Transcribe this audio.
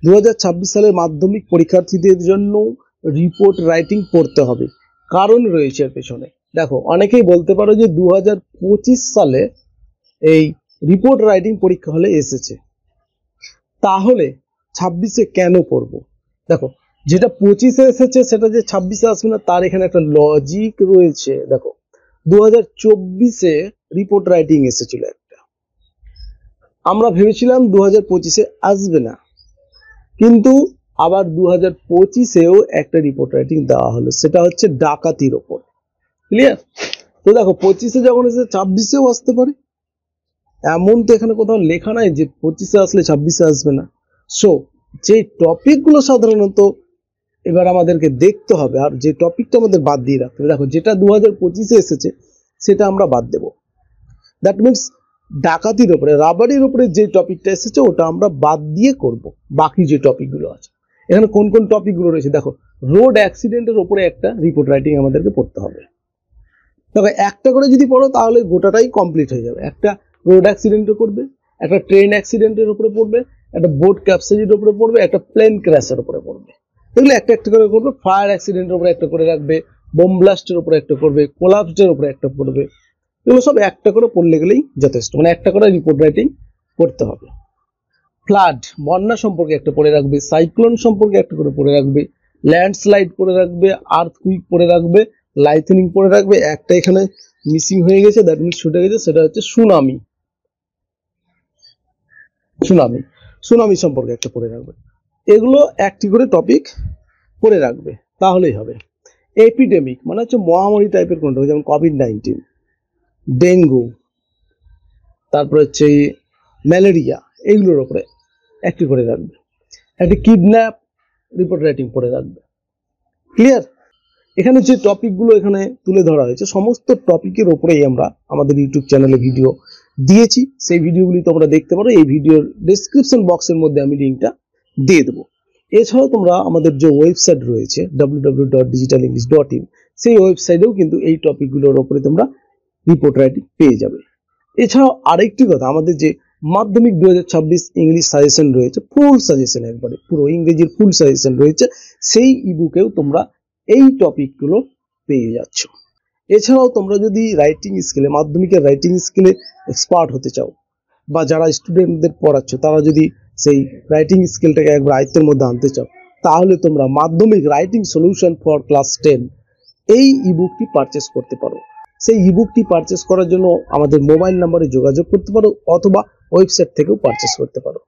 2026 সালের মাধ্যমিক পরীক্ষার্থীদের জন্য রিপোর্ট রাইটিং পড়তে হবে। কারণ রয়েছে এর পেছনে। দেখো, অনেকেই বলতে পারো যে 2025 সালে এই রিপোর্ট রাইটিং পরীক্ষা হলে এসেছে, তাহলে 26-এ কেন পড়বো? দেখো, যেটা 25-এ এসেছে সেটা যে 26-এ আসবে না তার এখানে একটা লজিক রয়েছে। দেখো, 2024-এ রিপোর্ট রাইটিং এসেছিল একটা, আমরা ভেবেছিলাম 2025-এ আসবে না, কিন্তু আবার 2025-এও একটা রিপোর্ট রাইটিং দেওয়া হলো, সেটা হচ্ছে ডাকাতির ওপর। ক্লিয়ার? তো দেখো, 25-এ যখন এসে 26-এও আসতে পারে, এমন তো এখানে কোথাও লেখা নাই যে 25-এ আসলে 26-এ আসবে না। সো যে টপিকগুলো সাধারণত এবার আমাদেরকে দেখতে হবে, আর যে টপিকটা আমাদের বাদ দিয়ে রাখতে হবে, দেখো যেটা 2025-এ এসেছে সেটা আমরা বাদ দেব। দ্যাট মিনস ডাকাতির উপরে, রাবারির উপরে যে টপিকটা এসেছে ওটা আমরা বাদ দিয়ে করব। বাকি যে টপিকগুলো আছে, এখানে কোন কোন টপিকগুলো রয়েছে দেখো, রোড অ্যাক্সিডেন্টের উপরে একটা রিপোর্ট রাইটিং আমাদেরকে পড়তে হবে। তবে একটা করে যদি পড়ো তাহলে গোটাটাই কমপ্লিট হয়ে যাবে। একটা রোড অ্যাক্সিডেন্টের করবে, একটা ট্রেন অ্যাক্সিডেন্টের উপরে পড়বে, একটা বোট ক্যাপসাইজের উপরে পড়বে, একটা প্লেন ক্র্যাশের উপরে পড়বে। এগুলো একটা একটা করে করবে। ফায়ার অ্যাক্সিডেন্টের উপরে একটা করে রাখবে, বোম ব্লাস্টের উপরে একটা করবে, কোলাপসের উপরে একটা পড়বে। এগুলো সব একটা করে পড়লে গেলেই যথেষ্ট, মানে একটা করে রিপোর্ট রাইটিং পড়তে হবে। ফ্লাড, বন্যা সম্পর্কে একটা পড়ে রাখবে, সাইক্লোন সম্পর্কে একটা করে পড়ে রাখবে, ল্যান্ডস্লাইড পড়ে রাখবে, আর্থকুইক পড়ে রাখবে, লাইথনিং পড়ে রাখবে। একটা এখানে মিসিং হয়ে গেছে, দ্যাট মিনস ছুটে গেছে, সেটা হচ্ছে সুনামি। সুনামি সুনামি সম্পর্কে একটা পড়ে রাখবে। এগুলো একটি করে টপিক পড়ে রাখবে, তাহলেই হবে। এপিডেমিক মানে হচ্ছে মহামারী টাইপের কোনটা, যেমন কোভিড-19, ডেঙ্গু, তারপর হচ্ছে ম্যালেরিয়া, এইগুলোর উপরে একটি করে রাখবে। একটি কিডন্যাপ রিপোর্ট রাইটিং পড়ে রাখবে। ক্লিয়ার? এখানে যে টপিকগুলো এখানে তুলে ধরা হয়েছে সমস্ত টপিকের উপরেই আমরা আমাদের ইউটিউব চ্যানেলে ভিডিও দিয়েছি, সেই ভিডিওগুলি তোমরা দেখতে পারো। এই ভিডিওর ডেসক্রিপশন বক্সের মধ্যে আমি লিঙ্কটা দিয়ে দেবো। এছাড়াও তোমরা আমাদের যে ওয়েবসাইট রয়েছে www.digitalenglish.in, সেই ওয়েবসাইটেও কিন্তু এই টপিকগুলোর উপরে তোমরা রিপোর্ট রাইটিং পেয়ে যাবে। এছাড়াও আরেকটি কথা, আমাদের যে মাধ্যমিক 2026 ইংলিশ সাজেশন রয়েছে, ফুল সাজেশন, একবারে পুরো ইংরেজির ফুল সাজেশন রয়েছে, সেই ইবুকেও তোমরা এই টপিকগুলো পেয়ে যাচ্ছ। এছাড়াও তোমরা যদি রাইটিং স্কিলে, মাধ্যমিকের রাইটিং স্কিলে এক্সপার্ট হতে চাও, বা যারা স্টুডেন্টদের পড়াচ্ছ তারা যদি সেই রাইটিং স্কিলটাকে একবার আয়ত্তের মধ্যে আনতে চাও, তাহলে তোমরা মাধ্যমিক রাইটিং সলিউশন ফর ক্লাস 10 এই ইবুকটি পারচেস করতে পারো। সেই ইবুকটি পারচেস করার জন্য আমাদের মোবাইল নাম্বারে যোগাযোগ করতে পারো, অথবা ওয়েবসাইট থেকেও পারচেস করতে পারো।